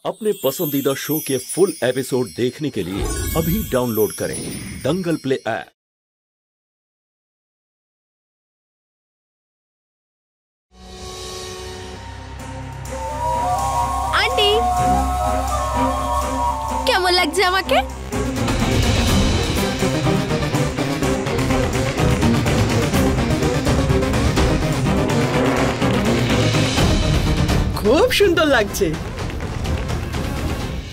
अपने पसंदीदा शो के फुल एपिसोड देखने के लिए अभी डाउनलोड करें दंगल प्ले ऐप। आंटी কেমন লাগছে আমাকে? খুব সুন্দর লাগছে।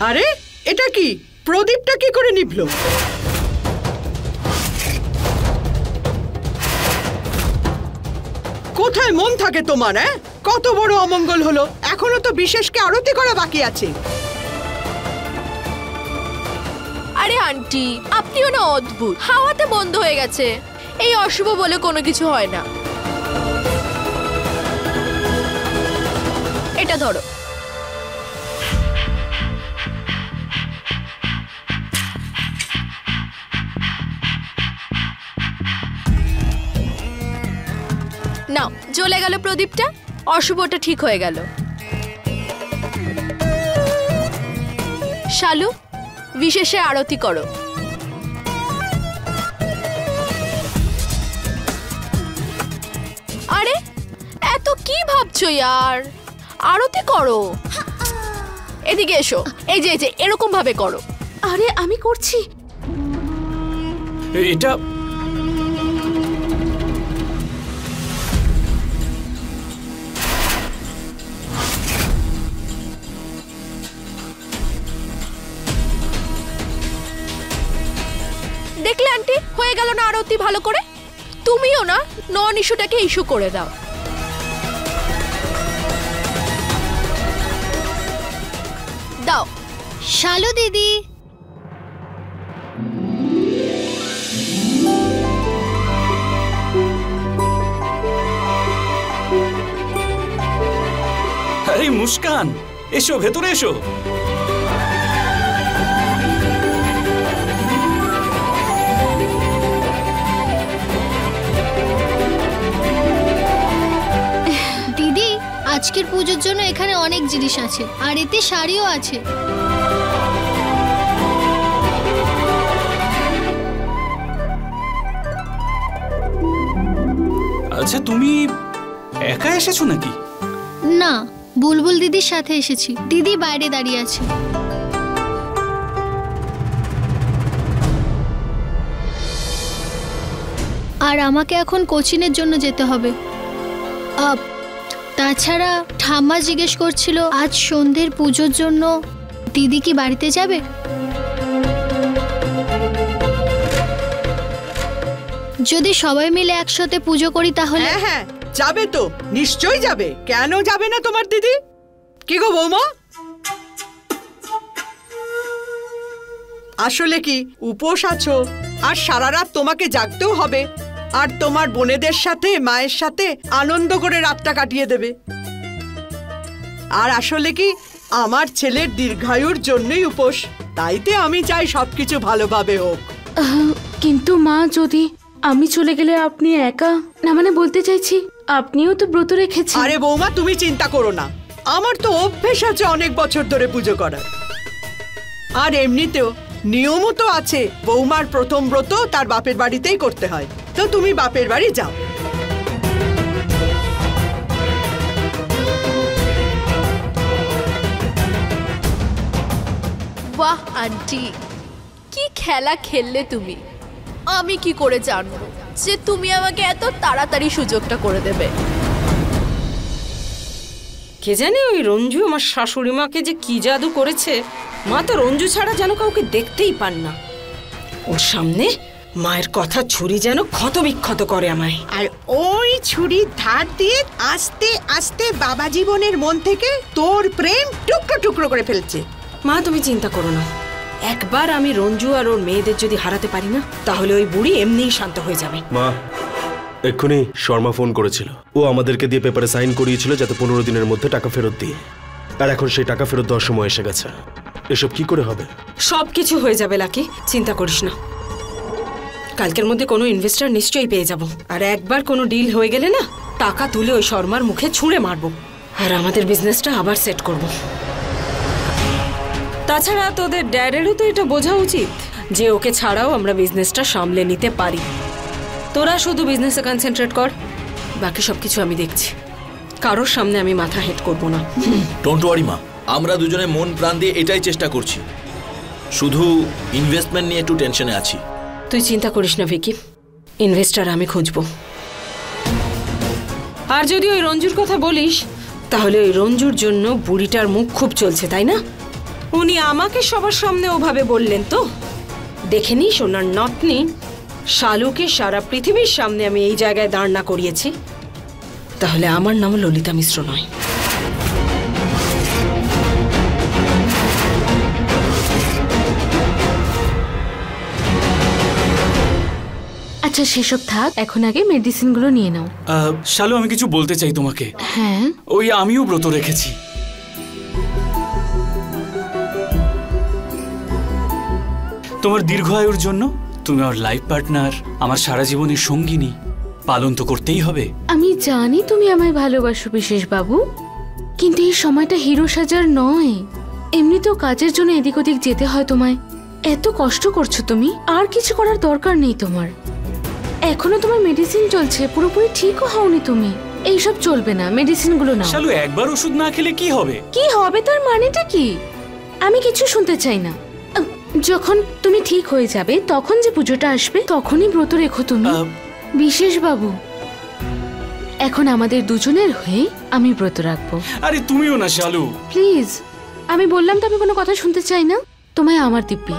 আরে এটা কি? প্রদীপটা কি করে নিভলো? কোথায় মন থাকে তোমার? কত বড় অমঙ্গল হলো, এখনো তো বিশেষকে আরতি করা বাকি আছে। আরে আন্টি আপনিও না অদ্ভুত, হাওয়াতে বন্ধ হয়ে গেছে। এই অশুভ বলে কোনো কিছু হয় না। এটা ধরো। নাও, জ্বলে গেল প্রদীপটা, অশুভটা ঠিক হয়ে গেল। শালু, বিশেষে আরতি করো। আরে এত কি ভাবছো ইয়ার, আরতি করো। এদিকে এসো, এই যে এরকম ভাবে করো। আরে আমি করছি। এটা দেখলে আন্টি, হয়ে গেল না আরতি ভালো করে? তুমিও না নন ইস্যুটাকে ইস্যু করে দাও। দাও শালু দিদি। আরে মুস্কান, এসো ভেতরে এসো। দিদি, আজকের পুজোর জন্য এখানে অনেক জিনিস আছে, আর এতে শাড়িও আছে। আচ্ছা, তুমি একা এসেছো নাকি? না, বুলবুল দিদির সাথে এসেছি। দিদি বাইরে দাঁড়িয়ে আছে। আর আমাকে এখন কোচিনের জন্য যেতে হবে। তাছাড়া ঠাম্মা জিজ্ঞেস করছিল আজ সন্ধ্যের পুজোর জন্য দিদি কি বাড়িতে যাবে। যদি সবাই মিলে একসাথে পুজো করি তাহলে। হ্যাঁ হ্যাঁ যাবে তো, নিশ্চয়ই যাবে। কেন যাবে না তোমার দিদি? কি গো বৌমা, আসলে কি উপোস আছো আর সারা রাত তোমাকে জাগতেও হবে, আর তোমার বোনেদের সাথে মায়ের সাথে আনন্দ করে রাতটা কাটিয়ে দেবে। আর আসলে কি আমার ছেলের দীর্ঘায়ুর জন্যই উপোস, তাইতে আমি চাই সবকিছু ভালোভাবে হোক। কিন্তু মা, যদি আমি চলে গেলে আপনি একা, না মানে বলতে চাইছি আপনিও তো ব্রত রেখেছেন। আরে বৌমা তুমি চিন্তা করো না, আমার তো অভ্যেস আছে অনেক বছর ধরে পুজো করার। আর এমনিতেও নিয়মও তো আছে, বৌমার প্রথম ব্রত তার বাপের বাড়িতেই করতে হয়। তো তুমি বাপের বাড়ি যাও। বাহ আন্টি, কি খেলা খেললে তুমি। আমি কি করে জানবো যে তুমি আমাকে এত তাড়াতাড়ি সুযোগটা করে দেবে? কে জানে ওই রঞ্জু আমার শাশুড়ি মাকে যে কি জাদু করেছে। মা তো রঞ্জু ছাড়া যেন কাউকে দেখতেই পান না। ওর সামনে মায়ের কথা ছুরি যেন ক্ষত বিক্ষত করে আমায়। আর ওই ছুরির ধার দিয়ে আস্তে আস্তে বাবা জীবনের মন থেকে তোর প্রেম টুকরো টুকরো করে ফেলছে। মা তুমি চিন্তা করো না, একবার আমি রঞ্জু আর ওর মেয়েদের যদি হারাতে পারি না, তাহলে ওই বুড়ি এমনিই শান্ত হয়ে যাবে। মা, এক্ষুনি শর্মা ফোন করেছিল। ও আমাদেরকে দিয়ে পেপারে সাইন করিয়েছিল যাতে 15 দিনের মধ্যে টাকা ফেরত দিই। আর এখন সেই টাকা ফেরত দেওয়ার সময় এসে গেছে। এসব কি করে হবে? সবকিছু হয়ে যাবে লাকি, চিন্তা করিস না। কালকের মধ্যে কোনো ইনভেস্টর নিশ্চয়ই পেয়ে যাব। আর একবার কোনো ডিল হয়ে গেলে না, টাকা তুলে ওই শর্মার মুখে ছুঁড়ে মারবো আর আমাদের বিজনেসটা আবার সেট করব। তাছাড়া তোদের ড্যাডেরও তো এটা বোঝা উচিত যে ওকে ছাড়াও আমরা বিজনেসটা সামলে নিতে পারি। তোরা শুধু বিজনেসে কনসেন্ট্রেট কর, বাকি সবকিছু আমি দেখছি। কারোর সামনে আমি মাথা হেট করবো না। ডোন্ট ওয়ারি মা, আমরা দুজনে মন প্রাণ দিয়ে এটাই চেষ্টা করছি, শুধু ইনভেস্টমেন্ট নিয়ে একটু টেনশনে আছি। তুই চিন্তা করিস না ভিকি, ইনভেস্টার আমি খুঁজবো। আর যদি ওই রঞ্জুর কথা বলিস, তাহলে ওই রঞ্জুর জন্য বুড়িটার মুখ খুব চলছে, তাই না? উনি আমাকে সবার সামনে ওভাবে বললেন তো, দেখে নিস ওনার নতনি শালুকে সারা পৃথিবীর সামনে আমি এই জায়গায় দাঁড় না করিয়েছি, তাহলে আমার নাম ললিতা মিশ্র নয়। আচ্ছা সেসব থাক, এখন আগে মেডিসিনগুলো নিয়ে নাও। শালু, আমি কিছু বলতে চাই তোমাকে। হ্যাঁ, ওই আমিও ব্রত রেখেছি। তোমার দীর্ঘায়ুর জন্য। তুমি আমার লাইফ পার্টনার, আমার সারা জীবনের সঙ্গিনী, পালন তো করতেই হবে। আমি জানি তুমি আমায় ভালোবাসো বিশেষ বাবু, কিন্তু এই সময়টা হিরো সাজার নয়। এমনিতেও কাজের জন্য এদিক ওদিক যেতে হয় তোমায়, এত কষ্ট করছো তুমি, আর কিছু করার দরকার নেই তোমার। এখনো তোমার মেডিসিন চলছে, পুরোপুরি ঠিকও হওনি তুমি। এইসব চলবে না, মেডিসিনগুলো নাও। শালু, একবার ওষুধ না খেলে কি হবে? কি হবে তার মানেটা কি? আমি কিছু শুনতে চাই না। যখন তুমি ঠিক হয়ে যাবে, তখন যে পুজোটা আসবে, তখনই ব্রত রেখো তুমি। বিশেষ বাবু, এখন আমাদের দুজনের হয়ে আমি ব্রত রাখবো। আরে তুমিও না শালু, প্লিজ। আমি বললাম তো আমি কোনো কথা শুনতে চাই না। তোমায় আমার দিব্যি।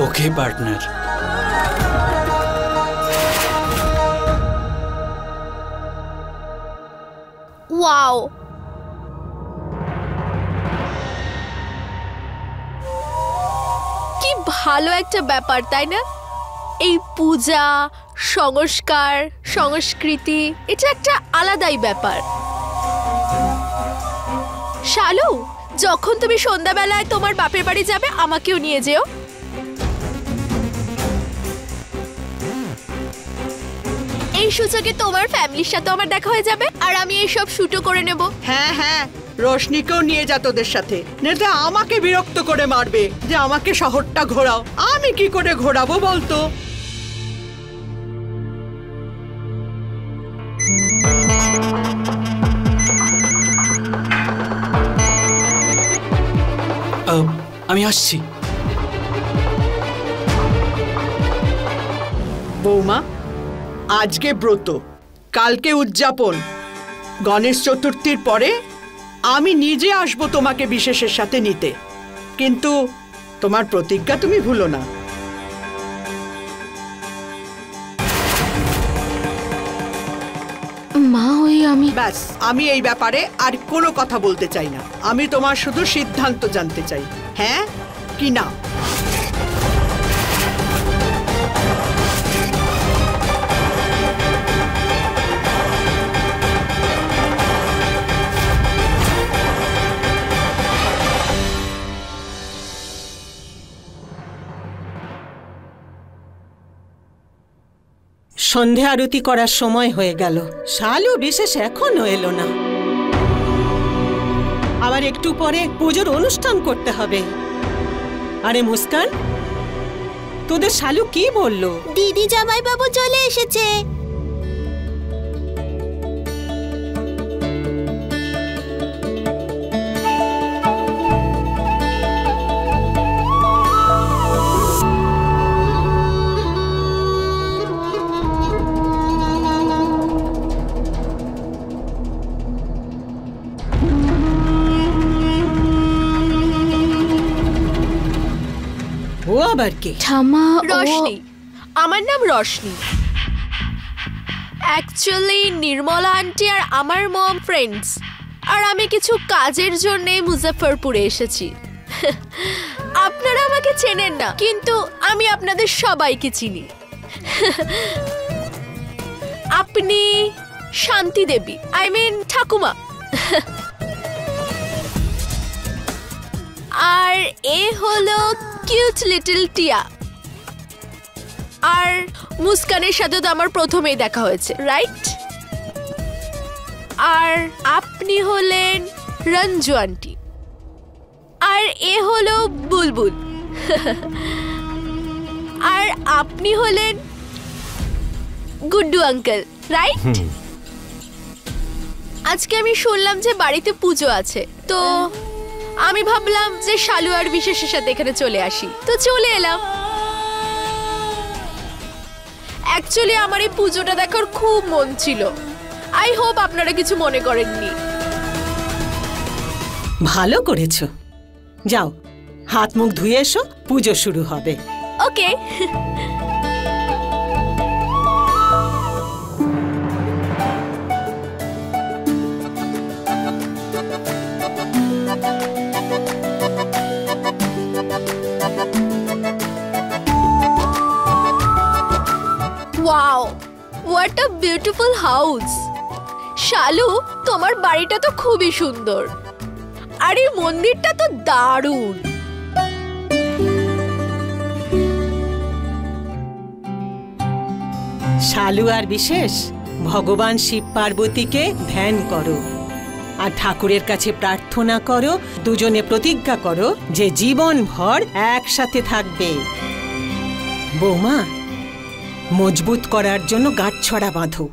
ওকে পার্টনার। ওয়াও, কি ভালো একটা ব্যাপার, তাই না? এই পূজা, সংস্কার, সংস্কৃতি, এটা একটা আলাদাই ব্যাপার। শালু, যখন তুমি সন্ধ্যাবেলায় তোমার বাপের বাড়ি যাবে, আমাকেও নিয়ে যেও। এই সুযোগে তোমার ফ্যামিলির সাথে আমার দেখা হয়ে যাবে, আর আমি এই সব শুটও করে নেব। হ্যাঁ হ্যাঁ, রোশনিকেও নিয়ে যা তোদের সাথে। নেতা আমাকে বিরক্ত করে মারবে যে আমাকে শহরটা ঘোরাও। আমি কি করে ঘোরাবো বলতো? আমি আসছি। বৌমা, আজকে ব্রত, কালকে উদযাপন। গণেশ চতুর্থীর পরে আমি নিজে আসবো তোমাকে বিশেষের সাথে নিতে, কিন্তু তোমার প্রতিজ্ঞা তুমি ভুলো না। মা, ওই আমি ব্যাস, আমি এই ব্যাপারে আর কোনো কথা বলতে চাই না। আমি তোমার শুধু সিদ্ধান্ত জানতে চাই, হ্যাঁ কি না। সন্ধে আরতি করার সময় হয়ে গেল, শালু বিশেষ এখনো এলো না। আবার একটু পরে পুজোর অনুষ্ঠান করতে হবে। আরে মুস্কান, তোদের শালু কি বললো? দিদি জামাইবাবু চলে এসেছে। ও আবার কি? ঠাম্মা, রশনি, আমার নাম রশনি। অ্যাকচুয়ালি নির্মলা আন্টি আর আমার মম ফ্রেন্ডস, আর আমি কিছু কাজের জন্য মুজাফফরপুরে এসেছি। আপনারা আমাকে চেনেন না, কিন্তু আমি আপনাদের সবাইকে চিনি। আপনি শান্তি দেবী, আই মিন ঠাকুমা। আর এ হলো কিউট লিটল টিয়া। আর মুস্কানের সাথে তো আমার প্রথমেই দেখা হয়েছে, রাইট? আর আপনি হলেন রঞ্জু আন্টি। আর এ হলো বুলবুল। আর আপনি হলেন গুড্ডু আঙ্কেল, রাইট? আজকে আমি শুনলাম যে বাড়িতে পুজো আছে, তো আমি ভাবলাম যে শালু আর বিশেষের সাথে এখানে চলে আসি, তো চলে এলাম। অ্যাকচুয়ালি আমার এই পুজোটা দেখার খুব মন ছিল। আই হোপ আপনারা কিছু মনে করেননি। ভালো করেছো, যাও হাত মুখ ধুয়ে এসো, পুজো শুরু হবে। Okay. Wow, what a beautiful house. Shalu, তোমার বাড়িটা তো খুবই সুন্দর, আর এই মন্দিরটা তো দারুণ। শালু আর বিশেষ, ভগবান শিব পার্বতীকে ধ্যান করো আর ঠাকুরের কাছে প্রার্থনা করো, দুজনে প্রতিজ্ঞা করো যে জীবন ভর একসাথে থাকবে। বৌমা, মজবুত করার জন্য গাঁটছড়া বাঁধো।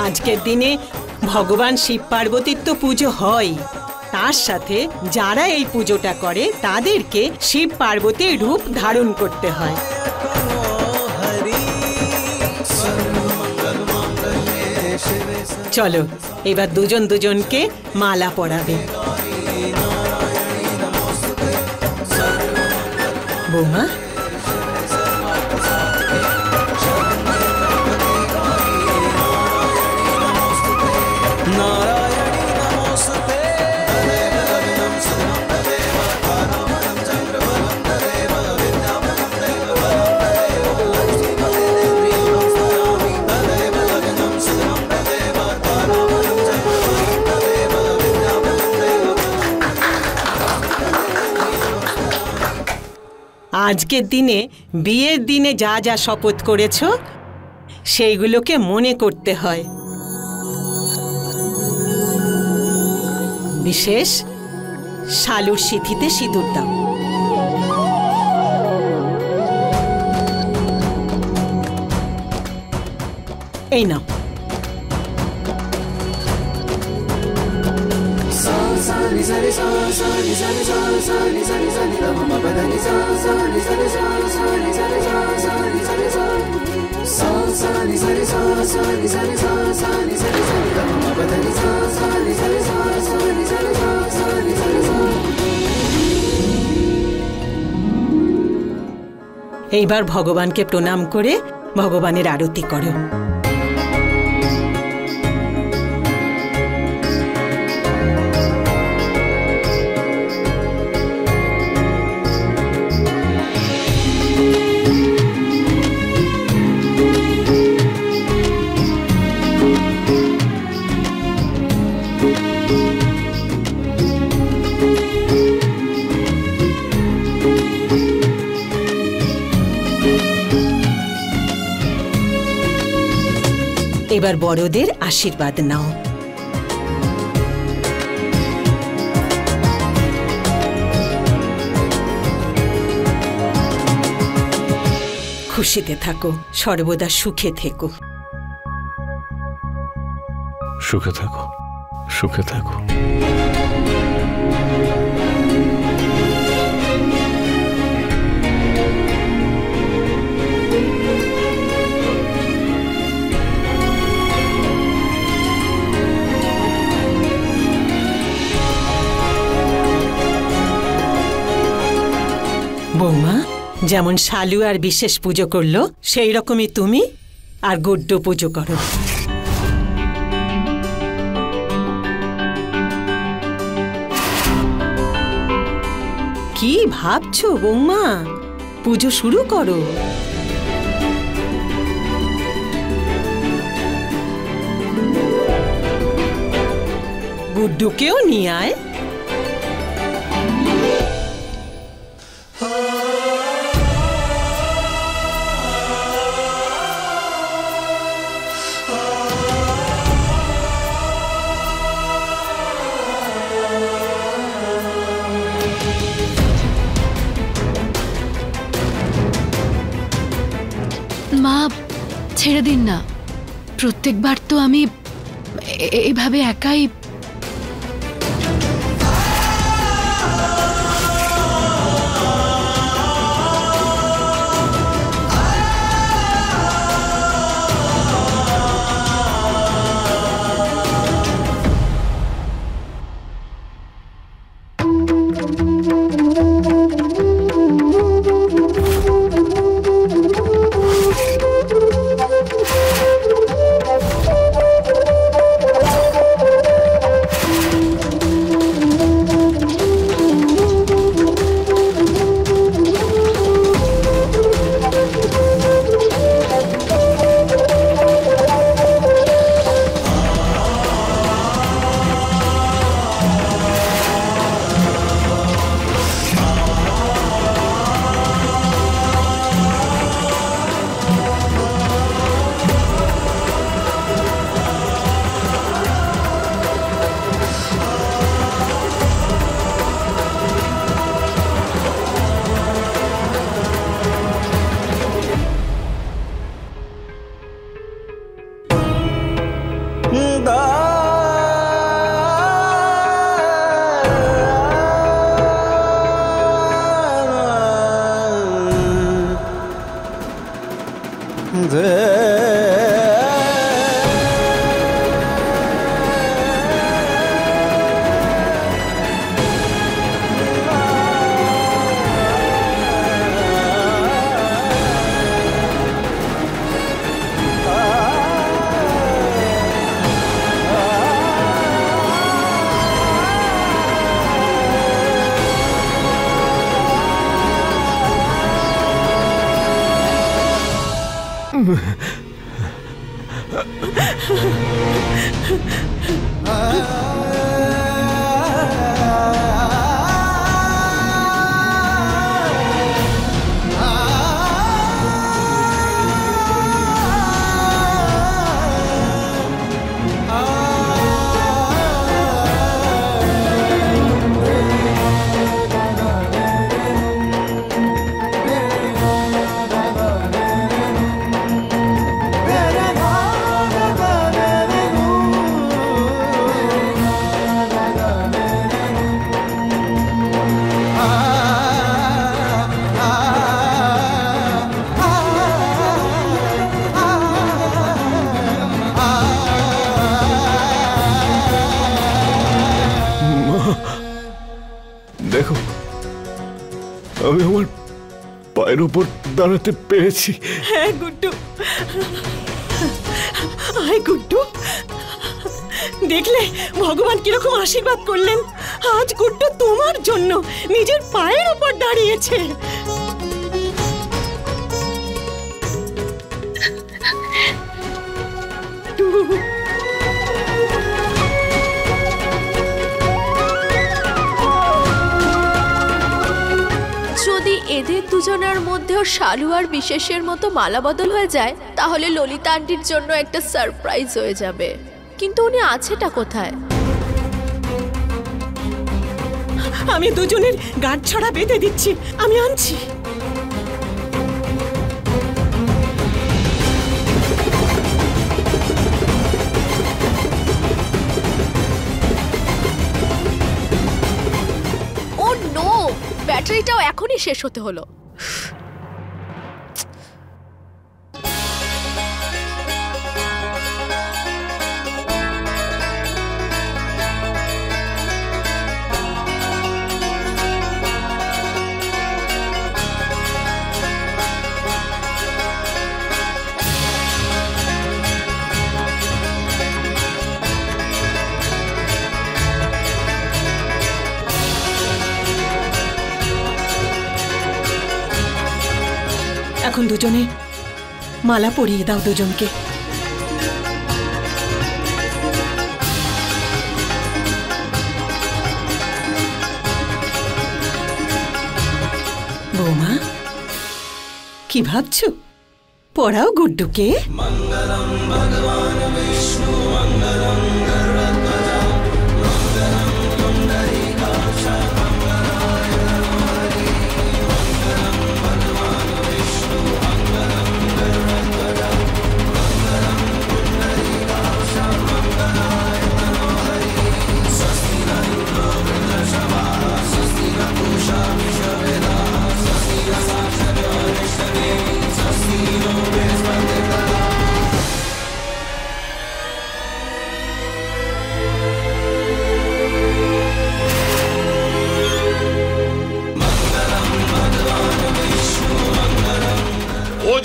আজকের দিনে ভগবান শিব পার্বতীর তো পুজো হয়, তার সাথে যারা এই পুজোটা করে তাদেরকে শিব পার্বতীর রূপ ধারণ করতে হয়। চলো এবার দুজন দুজনকে মালা পরাবে। বৌমা, আজকের দিনে বিয়ের দিনে যা যা শপথ করেছো সেইগুলোকে মনে করতে হয়। বিশেষ শালুর সিঁথিতে সিঁদুর দাও। এই নাও। এইবার ভগবানকে প্রণাম করে ভগবানের আরতি করো। এবার বড়দের আশীর্বাদ নাও। খুশিতে থাকো, সর্বদা সুখে থেকো। সুখে থাকো, সুখে থাকো। বৌমা, যেমন শালু আর বিশেষ পুজো করলো সেই রকমই তুমি আর গুড্ডু পুজো করো। কি ভাবছো বৌমা? পুজো শুরু করো। গুড্ডুকেও নিয়ে আয়। মা, ছেড়ে দিন না। প্রত্যেকবার তো আমি এভাবে একাই। দেখো, আমি আমার পায়ের উপর দাঁড়াতে পেরেছি। হ্যাঁ গুড্ডু, আয় গুড্ডু, দেখলে ভগবান কিরকম আশীর্বাদ করলেন। আজ গুড্ডু তোমার জন্য নিজের পায়ের উপর দাঁড়িয়েছে। যদি এদের দুজনের মধ্যেও শালু আর বিশেষের মতো মালা বদল হয়ে যায়, তাহলে ললিতা আন্টির জন্য একটা সারপ্রাইজ হয়ে যাবে। কিন্তু উনি আছেটা কোথায়? আমি দুজনের গাঁট ছড়া বেঁধে দিচ্ছি, আমি আনছি। ও নো, ব্যাটারিটাও এখনই শেষ হতে হলো। এখন দুজনে মালা পরিয়ে দাও দুজনকে। বৌমা, কি ভাবছো? পড়াও গুড্ডুকে।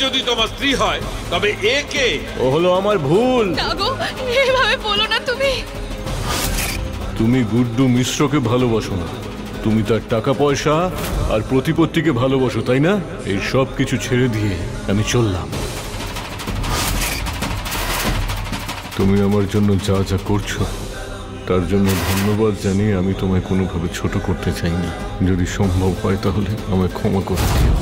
যদি তোমার স্ত্রী হয় তবে একে ও হলো আমার ভুল। না গো, এভাবে বলো না তুমি। তুমি গুড্ডু মিশ্রকে ভালোবাসো না, তুমি তার টাকা পয়সা আর প্রতিপত্তিকে ভালোবাসো, তাই না? এই সব কিছু ছেড়ে দিয়ে আমি চললাম। তুমি আমার জন্য যা যা করছো তার জন্য ধন্যবাদ জানিয়ে আমি তোমায় কোনোভাবে ছোট করতে চাইনি। যদি সম্ভব হয় তাহলে আমায় ক্ষমা করে দিও।